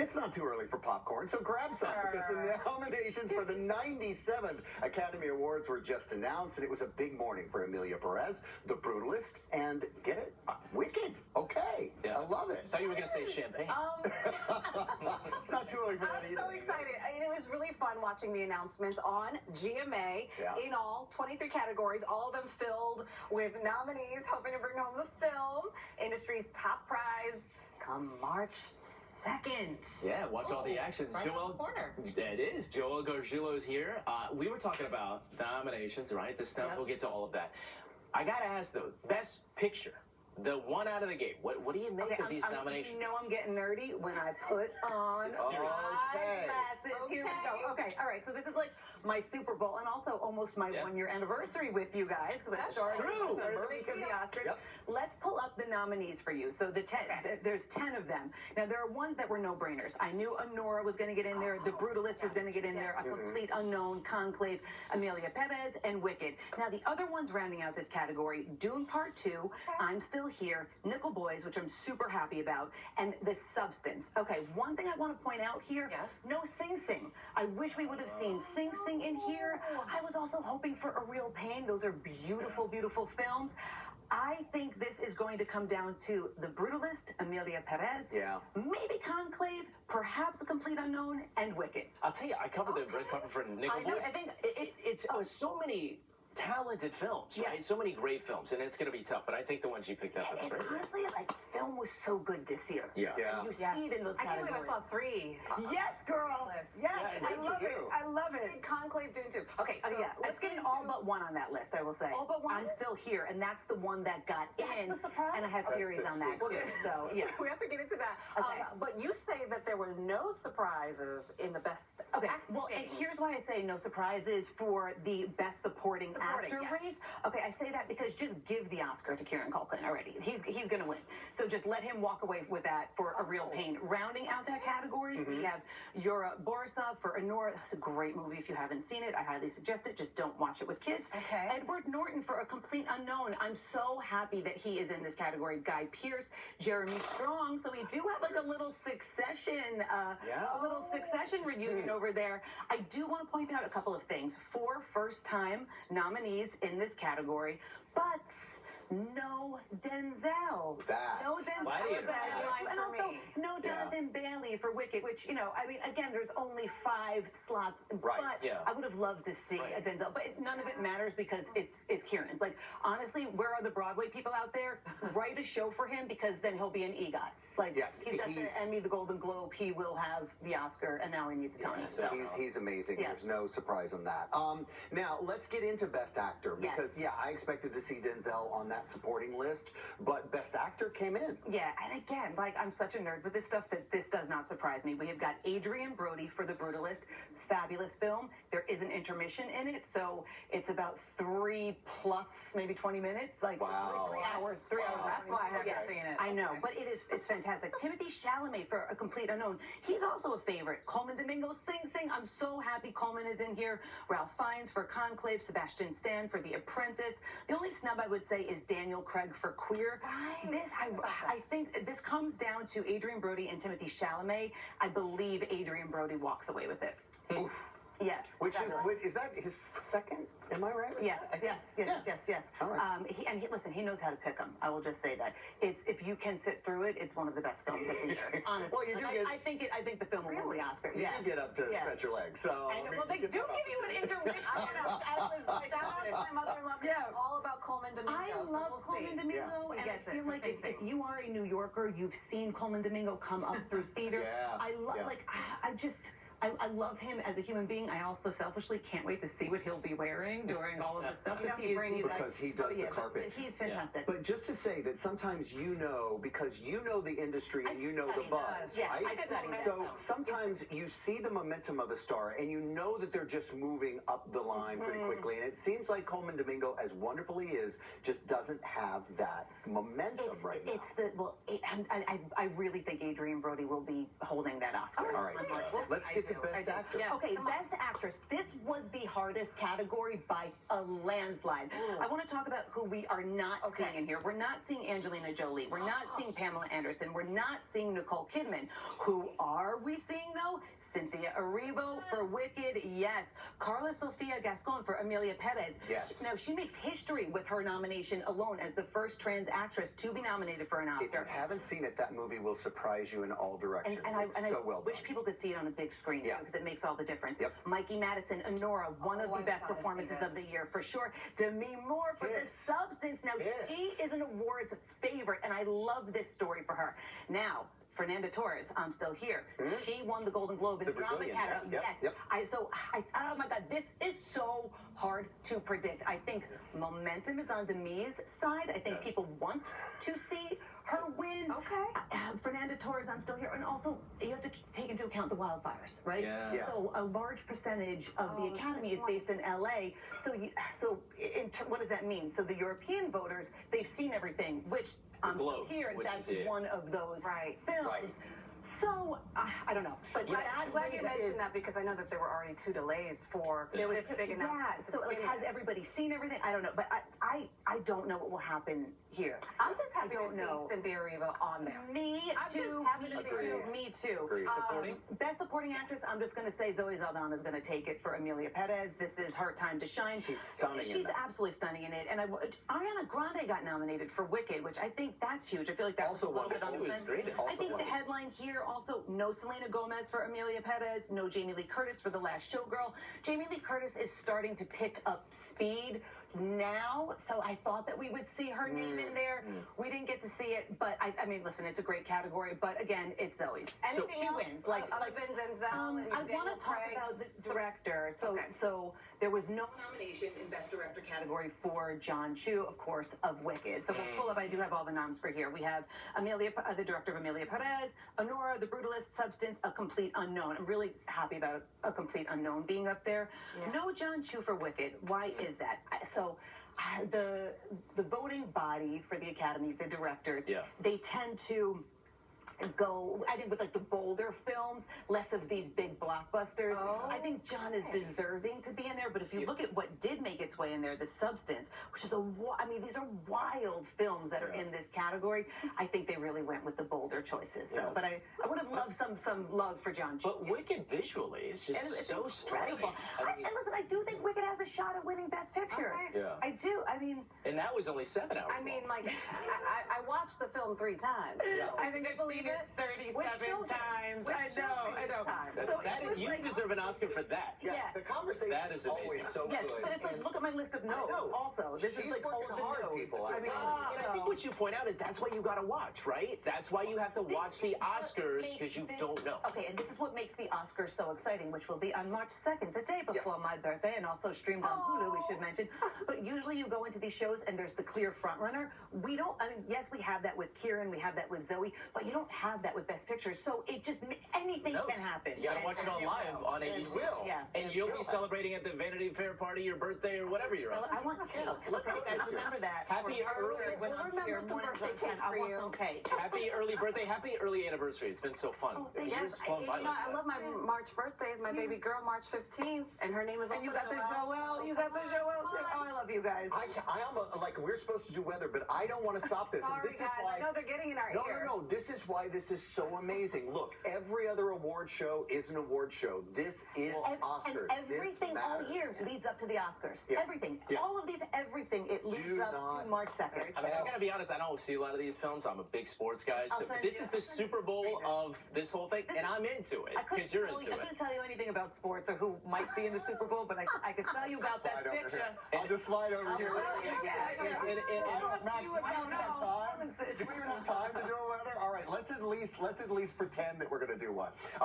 It's not too early for popcorn, so grab some because the nominations for the 97th Academy Awards were just announced, and it was a big morning for Emilia Perez, The Brutalist, and get it? Wicked. Okay. Yeah. I love it. I thought you were going to say champagne. It's not too early for that either. I'm so excited. It was really fun watching the announcements on GMA. Yeah. In all, 23 categories, all of them filled with nominees hoping to bring home the film. Industry's top prize come March 2nd. Yeah, watch all the actions. Right around the corner. It is. Joel Gargiulo's here. We were talking about nominations, right? The stuff, we'll get to all of that. I got to ask, though, Best Picture. The one out of the gate. What do you make of these nominations? You know I'm getting nerdy when I put on my glasses. Here we go. Okay, all right. So this is like my Super Bowl and also almost my 1-year anniversary with you guys. So That's true. The week of the Oscars. Yep. Let's pull up the nominees for you. So there's 10 of them. Now there are ones that were no-brainers. I knew Anora was going to get in there. The Brutalist was going to get in there. A Complete Unknown, Conclave, Emilia Perez, and Wicked. Now the other ones rounding out this category: Dune Part 2, I'm Still Here, Nickel Boys, which I'm super happy about, and The Substance. Okay, one thing I want to point out here, no Sing Sing. I wish we would have seen Sing Sing in here. I was also hoping for A Real Pain. Those are beautiful, beautiful films. I think this is going to come down to The Brutalist, Emilia Perez, maybe Conclave, perhaps A Complete Unknown, and Wicked. I'll tell you, I covered the red carpet for Nickel Boys. I think it's so many talented films, right? So many great films, and it's going to be tough, but I think the ones you picked up, that's great. Honestly, like, film was so good this year. Yeah. You see it in those I can't categories. believe I saw 3. Yes, girl. List. Yes, Yeah, I love it. I love it. Conclave, Dune 2. Okay, so let's get in all but one on that list, I will say. All but one? I'm Still Here, and that's the one that got in. That's the surprise. And I have theories on that, too. So, yeah. We have to get into that. Okay. But you say that there were no surprises in the best Okay, acting. well, and here's why I say no surprises for the Best Supporting Actor race. Okay, I say that because just give the Oscar to Kieran Culkin already. He's going to win. So just let him walk away with that for A Real Pain. Rounding out that category, we have Yura Borisov for Anora. That's a great movie. If you haven't seen it, I highly suggest it. Just don't watch it with kids. Okay. Edward Norton for A Complete Unknown. I'm so happy that he is in this category. Guy Pearce, Jeremy Strong. So we do have like a little Succession, reunion over there. I do want to point out a couple of things. 4 first-time nominees in this category, but no Denzel. No Denzel. And also no Jonathan Bailey for Wicked, which, you know, I mean, again, there's only 5 slots, but I would have loved to see a Denzel. But none of it matters because it's Kieran's. Like, honestly, where are the Broadway people out there? Write a show for him because then he'll be an EGOT. Like, he's got the Emmy, the Golden Globe. He will have the Oscar, and now he needs a ton. So. He's amazing. There's no surprise on that. Now, let's get into Best Actor because, I expected to see Denzel on that supporting list, but Best Actor came in. Yeah, and again, like, I'm such a nerd with this stuff that this does not surprise me. We have got Adrian Brody for The Brutalist. Fabulous film. There is an intermission in it, so it's about 3 plus maybe 20 minutes. Like, 3 hours. 3 hours. That's why I haven't seen it. I know, but it's fantastic. Timothy Chalamet for A Complete Unknown. He's also a favorite. Coleman Domingo, Sing Sing. I'm so happy Coleman is in here. Ralph Fiennes for Conclave. Sebastian Stan for The Apprentice. The only snub I would say is Daniel Craig for Queer. I think this comes down to Adrian Brody and Timothy Chalamet. I believe Adrian Brody walks away with it. Yes. Is that his second? Am I right? Yeah. Yes. All right. Listen, he knows how to pick them. I will just say that if you can sit through it, it's one of the best films of the year. Honestly, Well, you do I think the film will win the Oscar. You do get up to stretch your legs. So well, they do give you an intermission. Shout out to my mother-in-law. All about Coleman Domingo. I love Coleman Domingo, and I feel like if you are a New Yorker, you've seen Coleman Domingo come up through theater. I love him as a human being. I also selfishly can't wait to see what he'll be wearing during all of this stuff. Because he does the carpet. He's fantastic. But just to say that sometimes because you know the industry and you know the buzz, right? I studied So sometimes you see the momentum of a star and you know that they're just moving up the line pretty quickly. And it seems like Coleman Domingo, as wonderful he is, just doesn't have that momentum right now. I really think Adrian Brody will be holding that Oscar. All right. Let's get to to Best Actress. Yes. Okay, Come on. Best Actress. This was the hardest category by a landslide. I want to talk about who we are not seeing in here. We're not seeing Angelina Jolie. We're not seeing Pamela Anderson. We're not seeing Nicole Kidman. Who are we seeing, though? Cynthia Erivo for Wicked, yes. Carla Sofia Gascon for Amelia Perez. Yes. Now, she makes history with her nomination alone as the first trans actress to be nominated for an If you Oscar. haven't seen it, that movie will surprise you in all directions. It's I so well done. wish people could see it on a big screen Yeah. because it makes all the difference. Yep. Mikey Madison, Honora, one of Oh, the I best gotta see performances of the this. year for sure. Demi Moore for The Yes. Substance. Now, Yes. she is an awards favorite, and I love this story for her. Now, Fernanda Torres, I'm Still Here. She won the Golden Globe in The the Drama Brazilian, category. yeah, Yes. yep. Oh my God, this is so hard to predict. I think momentum is on Demi's side. I think people want to see her win. Okay. Fernanda Torres, I'm Still Here. And also, you have to take into account the wildfires, right? Yeah. So a large percentage of the that's a Academy good is point. based in LA. What does that mean? So the European voters, they've seen everything, which I'm Still Globes, Here, which that's is it. one of those Right. films. Right. So, I don't know. But I'm glad you mentioned that because I know that there were already 2 delays for this big announcement. Yeah, so like, has everybody seen everything? I don't know, but I don't know what will happen here. I'm just happy I to don't see know. Cynthia Erivo on there. Me I'm too. just happy to me see too. her. Me too. Agreed. Supporting? Best supporting actress, I'm just going to say Zoe Saldana is going to take it for Amelia Perez. This is her time to shine. She's stunning in She's that. absolutely stunning in it. And Ariana Grande got nominated for Wicked, which I think that's huge. I feel like that Also was a little bit wonderful. on the She was fence. great. I Also think the wonderful. headline here also, no Selena Gomez for Amelia Perez, no Jamie Lee Curtis for The Last Showgirl. Jamie Lee Curtis is starting to pick up speed now, so I thought that we would see her name in there. We didn't get to see it, but I mean, listen, it's a great category, but again, it's Zoe's. Anything she else wins. other than Denzel and I want Daniel to talk Craig? about the director. Okay. So there was no nomination in Best Director category for John Chu, of course, of Wicked. So we'll pull up. I do have all the noms for here. We have the director of Amelia Perez, Honora, The Brutalist, Substance, A Complete Unknown. I'm really happy about A Complete Unknown being up there. Yeah. No John Chu for Wicked. Why is that? The voting body for the Academy, the directors, Yeah. they tend to go, I think, with like the bolder films, less of these big blockbusters. I think John is deserving to be in there, but if you look at what did make its way in there, The Substance, which is these are wild films that are in this category. I think they really went with the bolder choices. So, Yeah. but I would have loved some love for John Chu. But Wicked visually is just It's so striking. incredible. I mean, And listen, I do think Wicked has a shot at winning Best Picture. Okay. Yeah. I do. I mean, and that was only 7 hours I mean, long. like, I watched the film 3 times. I think I've believe seen it it? 37 With children. times. With I children know. each time. So That it is, was you like, deserve an Oscar for that. Yeah. The conversation That is is always amazing. so Yes, good. but it's like, and look at my list of no's. know. Also, this She's is like working hold the hard, nose. people. I mean, And I think what you point out is that's why you got to watch, right? That's why you have to watch the Oscars because you don't know. Okay, and this is what makes the Oscars so exciting, which will be on March 2nd, the day before my birthday, and also streamed on Hulu, we should mention. But usually you go into these shows and there's the clear front runner. We don't, I mean, yes, we have that with Kieran, we have that with Zoe, but you don't have that with Best Picture. So it just, anything knows? can happen. You got to watch it on live on And ABC. will. Yeah. And you'll be celebrating at the Vanity Fair party, your birthday, or whatever you're So on. I want cake. Let's remember that. Happy early- We'll remember some birthday cake I for want you. some cake. Happy early birthday, happy early anniversary. It's been so fun. Oh, thank The you. years Yes, have flown by like I that. love my March birthday. Is my baby girl March 15th, and her name is also And you got the Joelle. Joelle. You got the Joelle too. Oh, I love you guys. I am like, we're supposed to do weather, but I don't want to stop this. Sorry, and this guys. is why. I know they're getting in our ear. No. This is why this is so amazing. Look, every other award show is an award show. This is Oscars. And everything this all matters. year leads up to the Oscars. Yeah. Everything. Yeah. All of these, everything, it leads Do up not- to March 2nd. I mean, I gotta be honest, I don't see a lot of these films. I'm a big sports guy, so send this you- is the I'll send you Super some Bowl screeners. of this whole thing, and I'm into it I couldn't because you're tell into you- I it. couldn't tell you anything about sports or who might be in the Super Bowl, but I could tell you about Best Slide over Picture. here. I'll just slide over here. Yeah, Max, we don't have time. Do we even have time to do a weather? All right, let's at least pretend that we're going to do one. All right.